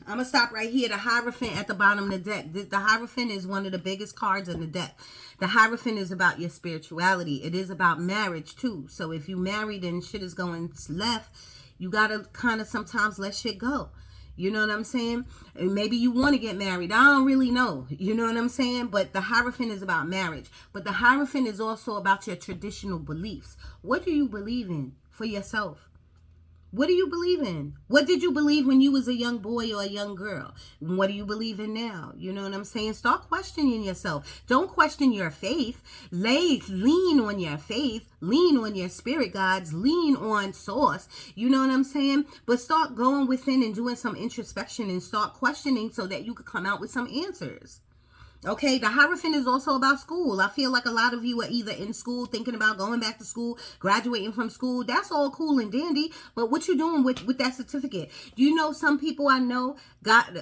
gonna stop right here. The Hierophant at the bottom of the deck. The Hierophant is one of the biggest cards in the deck. The Hierophant is about your spirituality. It is about marriage too. So if you married and shit is going left, you got to kind of sometimes let shit go. You know what I'm saying? And maybe you want to get married. I don't really know. You know what I'm saying? But the Hierophant is about marriage. But the Hierophant is also about your traditional beliefs. What do you believe in for yourself? What do you believe in? What did you believe when you was a young boy or a young girl? What do you believe in now? You know what I'm saying? Start questioning yourself. Don't question your faith. Lean on your faith. Lean on your spirit guides. Lean on source. You know what I'm saying? But start going within and doing some introspection and start questioning so that you could come out with some answers. Okay, the Hierophant is also about school. I feel like a lot of you are either in school, thinking about going back to school, graduating from school. That's all cool and dandy. But what you doing with that certificate? Do you know some people I know got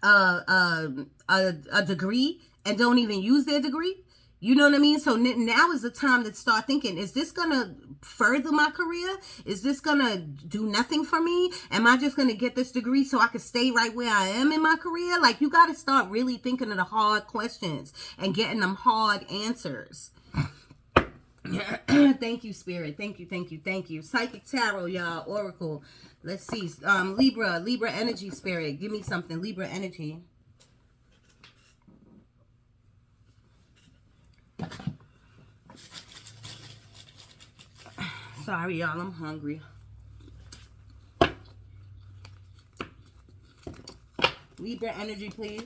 a degree and don't even use their degree? You know what I mean? So now is the time to start thinking, is this going to further my career? Is this going to do nothing for me? Am I just going to get this degree so I can stay right where I am in my career? Like, you got to start really thinking of the hard questions and getting them hard answers. Thank you, Spirit. Thank you, thank you, thank you. Psychic Tarot, y'all. Oracle. Let's see. Libra energy, Spirit. Give me something. Libra energy. Sorry, y'all. I'm hungry. Libra energy, please.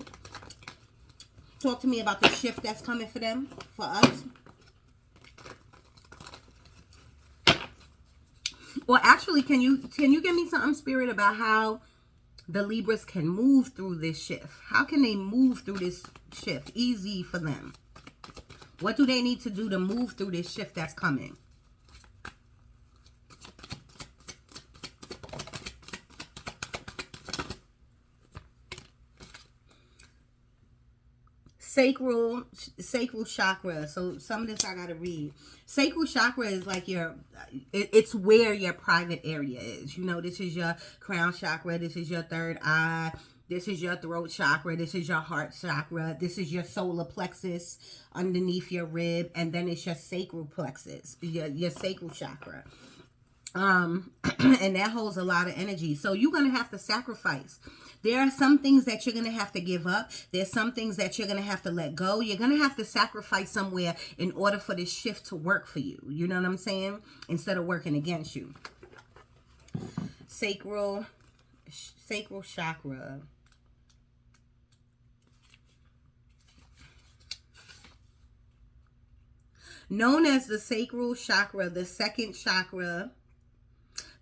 Talk to me about the shift that's coming for them, for us. Or actually, can you give me something, Spirit, about how the Libras can move through this shift? How can they move through this shift? Easy for them. What do they need to do to move through this shift that's coming? Sacral chakra. So some of this I gotta read. Sacral chakra is like it's where your private area is. You know, this is your crown chakra. This is your third eye. This is your throat chakra. This is your heart chakra. This is your solar plexus underneath your rib. And then it's your sacral plexus, your sacral chakra. And that holds a lot of energy. So you're going to have to sacrifice. There are some things that you're going to have to give up. There's some things that you're going to have to let go. You're going to have to sacrifice somewhere in order for this shift to work for you. You know what I'm saying? Instead of working against you. Sacral chakra. Known as the sacral chakra, the second chakra.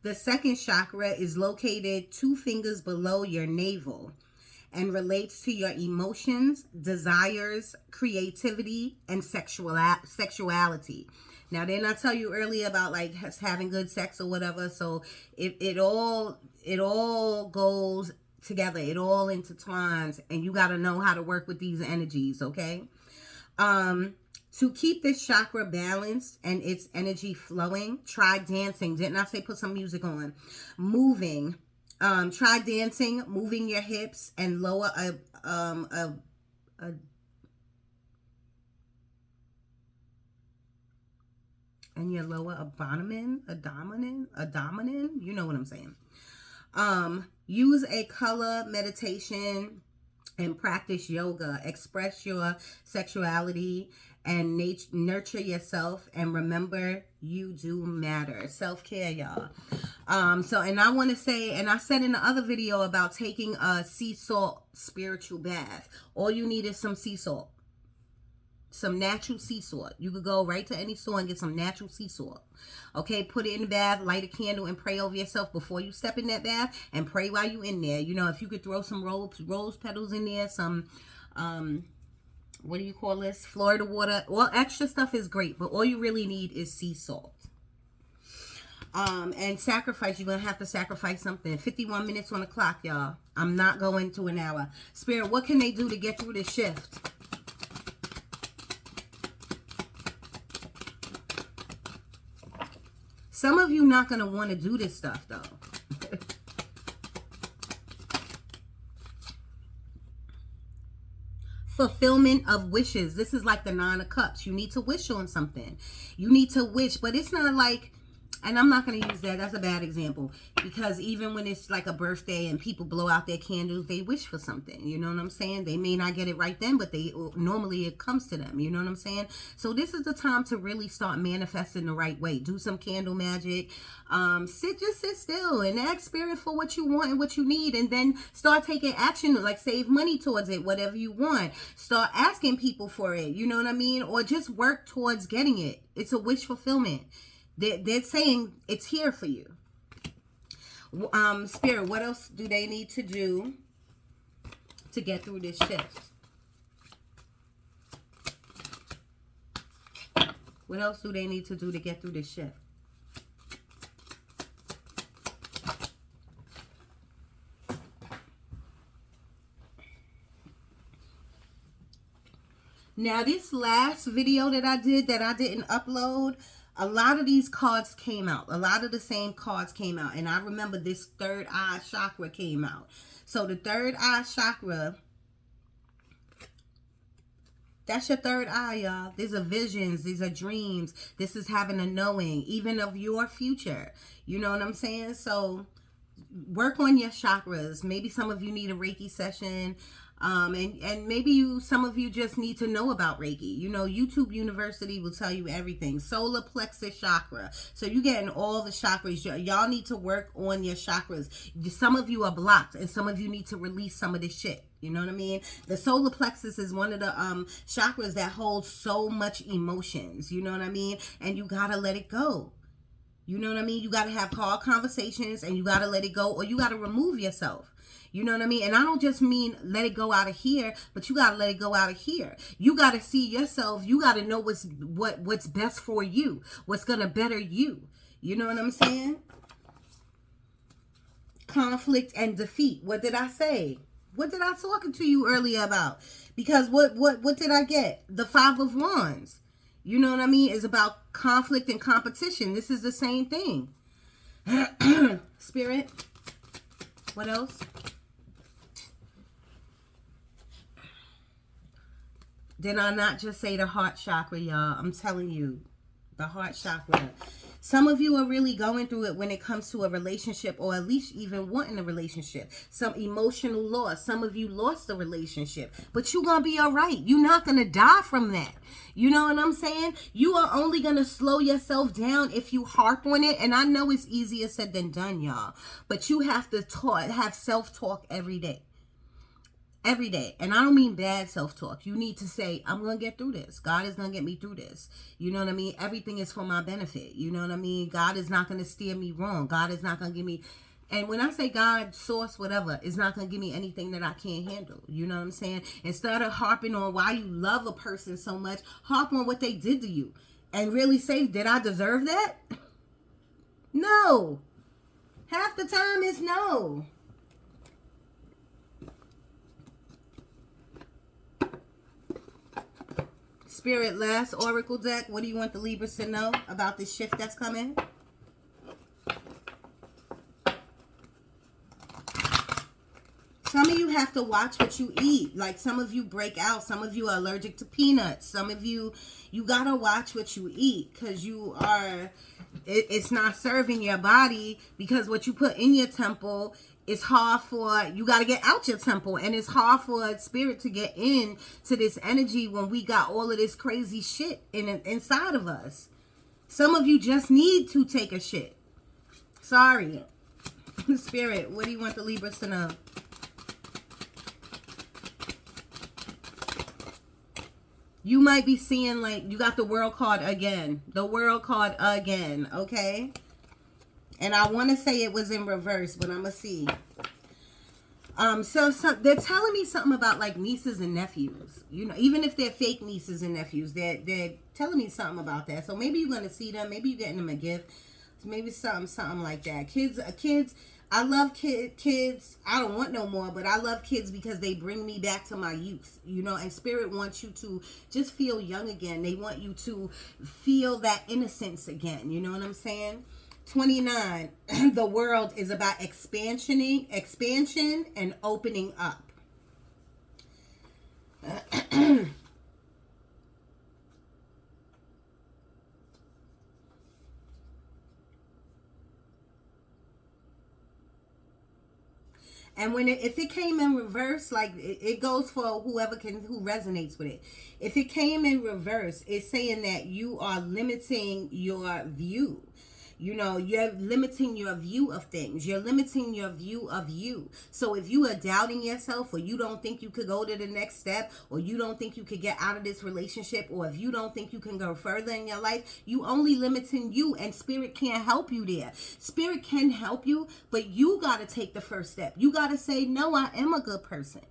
The second chakra is located 2 fingers below your navel and relates to your emotions, desires, creativity, and sexuality. Now, didn't I tell you earlier about like having good sex or whatever? So it all goes together. It all intertwines, and you got to know how to work with these energies, okay? To keep this chakra balanced and its energy flowing, try dancing. Didn't I say put some music on? Moving. Try dancing, moving your hips and lower and your lower abdomen, you know what I'm saying. Use a color meditation and practice yoga. Express your sexuality and nurture yourself, and remember, you do matter. Self-care, y'all. And I want to say, and I said in the other video about taking a sea salt spiritual bath. All you need is some sea salt. Some natural sea salt. You could go right to any store and get some natural sea salt. Okay, put it in the bath, light a candle, and pray over yourself before you step in that bath, and pray while you're in there. You know, if you could throw some rose petals in there, some what do you call this? Florida water. All extra stuff is great, but all you really need is sea salt. And sacrifice. You're going to have to sacrifice something. 51 minutes on the clock, y'all. I'm not going to an hour. Spirit, what can they do to get through this shift? Some of you not going to want to do this stuff, though. Fulfillment of wishes. This is like the 9 of Cups. You need to wish on something. You need to wish, but it's not like, and I'm not going to use that. That's a bad example. Because even when it's like a birthday and people blow out their candles, they wish for something. You know what I'm saying? They may not get it right then, but normally it comes to them. You know what I'm saying? So this is the time to really start manifesting the right way. Do some candle magic. Just sit still and ask spirit for what you want and what you need, and then start taking action, like save money towards it, whatever you want. Start asking people for it. You know what I mean? Or just work towards getting it. It's a wish fulfillment. They're saying it's here for you. Spirit, what else do they need to do to get through this shift? What else do they need to do to get through this shift? Now, this last video that I did that I didn't upload, a lot of these cards came out. A lot of the same cards came out. And I remember this third eye chakra came out. So the third eye chakra, that's your third eye, y'all. These are visions. These are dreams. This is having a knowing, even of your future. You know what I'm saying? So work on your chakras. Maybe some of you need a Reiki session. And maybe some of you just need to know about Reiki. You know, YouTube University will tell you everything. Solar plexus chakra. So you're getting all the chakras. Y'all need to work on your chakras. Some of you are blocked, and some of you need to release some of this shit. You know what I mean? The solar plexus is one of the chakras that holds so much emotions. You know what I mean? And you gotta let it go. You know what I mean? You gotta have hard conversations, and you gotta let it go, or you gotta remove yourself. You know what I mean? And I don't just mean let it go out of here, but you got to let it go out of here. You got to see yourself. You got to know what's best for you, what's going to better you. You know what I'm saying? Conflict and defeat. What did I say? What did I talking to you earlier about? Because what did I get? The 5 of Wands. You know what I mean? Is about conflict and competition. This is the same thing. Spirit. What else? Did I not just say the heart chakra, y'all? I'm telling you, the heart chakra. Some of you are really going through it when it comes to a relationship, or at least even wanting a relationship. Some emotional loss. Some of you lost a relationship, but you're going to be all right. You're not going to die from that. You know what I'm saying? You are only going to slow yourself down if you harp on it. And I know it's easier said than done, y'all, but you have to have self-talk every day. Every day. And I don't mean bad self-talk. You need to say, I'm going to get through this. God is going to get me through this. You know what I mean? Everything is for my benefit. You know what I mean? God is not going to steer me wrong. God is not going to give me... And when I say God, source, whatever, is not going to give me anything that I can't handle. You know what I'm saying? Instead of harping on why you love a person so much, harp on what they did to you. And really say, did I deserve that? No. Half the time it's no. Spirit, last oracle deck. What do you want the Libras to know about this shift that's coming? Some of you have to watch what you eat. Like some of you break out. Some of you are allergic to peanuts. Some of you gotta watch what you eat, because you are, it's not serving your body, because what you put in your temple, it's hard for, you got to get out your temple, and it's hard for spirit to get in to this energy when we got all of this crazy shit inside of us. Some of you just need to take a shit. Sorry. Spirit, what do you want the Libras to know? You might be seeing, like, you got the World card again. The World card again, okay? And I want to say it was in reverse, but I'm going to see. So they're telling me something about, like, nieces and nephews. You know, even if they're fake nieces and nephews, they're telling me something about that. So maybe you're going to see them. Maybe you're getting them a gift. Maybe something like that. Kids, I love kids. I don't want no more, but I love kids because they bring me back to my youth, you know, and spirit wants you to just feel young again. They want you to feel that innocence again. You know what I'm saying? 29, the world is about expansion and opening up. And if it came in reverse, like it goes for who resonates with it. If it came in reverse, it's saying that you are limiting your view. You know, you're limiting your view of things. You're limiting your view of you. So if you are doubting yourself, or you don't think you could go to the next step, or you don't think you could get out of this relationship, or if you don't think you can go further in your life, you only limiting you, and spirit can't help you there. Spirit can help you, but you got to take the first step. You got to say, no, I am a good person.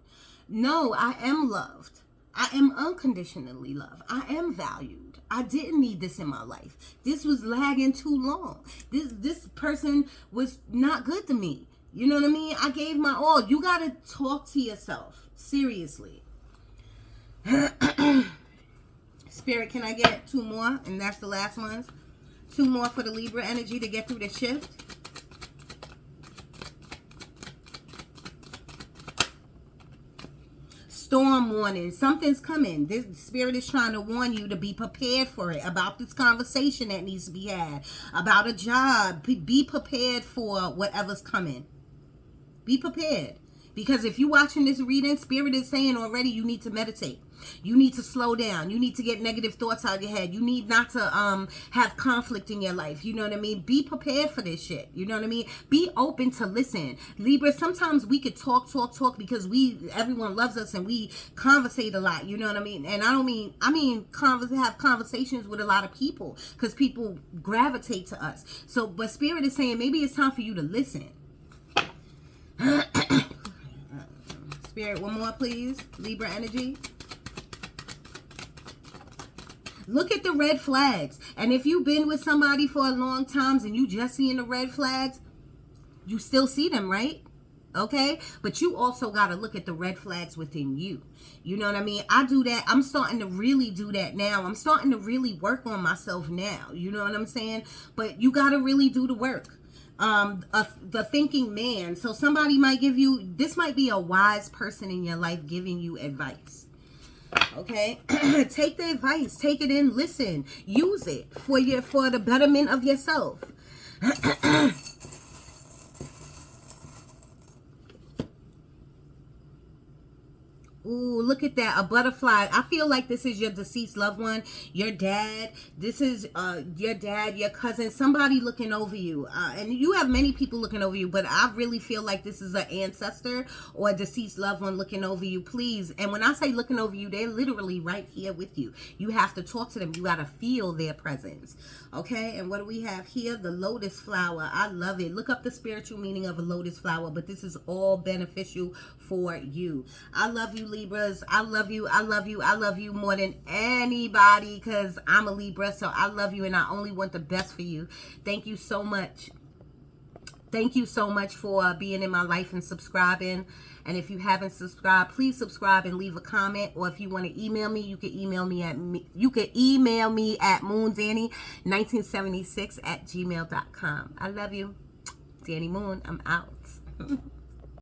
No, I am loved. I am unconditionally loved. I am valued. I didn't need this in my life. This was lagging too long. This person was not good to me. You know what I mean? I gave my all. You got to talk to yourself. Seriously. Spirit, can I get 2 more? And that's the last ones. 2 more for the Libra energy to get through the shift. Storm warning. Something's coming. This spirit is trying to warn you to be prepared for it. About this conversation that needs to be had. About a job. Be prepared for whatever's coming. Be prepared. Because if you're watching this reading, spirit is saying already you need to meditate. You need to slow down. You need to get negative thoughts out of your head. You need not to have conflict in your life. You know what I mean? Be prepared for this shit. You know what I mean? Be open to listen. Libra, sometimes we could talk because everyone loves us and we conversate a lot. You know what I mean? And I mean have conversations with a lot of people because people gravitate to us. So, but spirit is saying maybe it's time for you to listen. Spirit, one more, please. Libra energy. Look at the red flags. And if you've been with somebody for a long time and you just seeing the red flags, you still see them, right? Okay? But you also got to look at the red flags within you. You know what I mean? I do that. I'm starting to really do that now. I'm starting to really work on myself now. You know what I'm saying? But you got to really do the work. The thinking man. So somebody might give you, this might be a wise person in your life giving you advice. Okay? Take the advice, take it in, listen, use it for the betterment of yourself. Ooh, look at that. A butterfly. I feel like this is your deceased loved one, your dad. This is your dad, your cousin, somebody looking over you. And you have many people looking over you, but I really feel like this is an ancestor or a deceased loved one looking over you. Please. And when I say looking over you, they're literally right here with you. You have to talk to them. You got to feel their presence. Okay? And what do we have here? The lotus flower. I love it. Look up the spiritual meaning of a lotus flower, but this is all beneficial for you. I love you, Libras. I love you. I love you. I love you more than anybody because I'm a Libra, so I love you and I only want the best for you. Thank you so much. Thank you so much for being in my life and subscribing. And if you haven't subscribed, please subscribe and leave a comment. Or if you want to email me, you can email me at moondanny1976@gmail.com. I love you. Danny Moon, I'm out.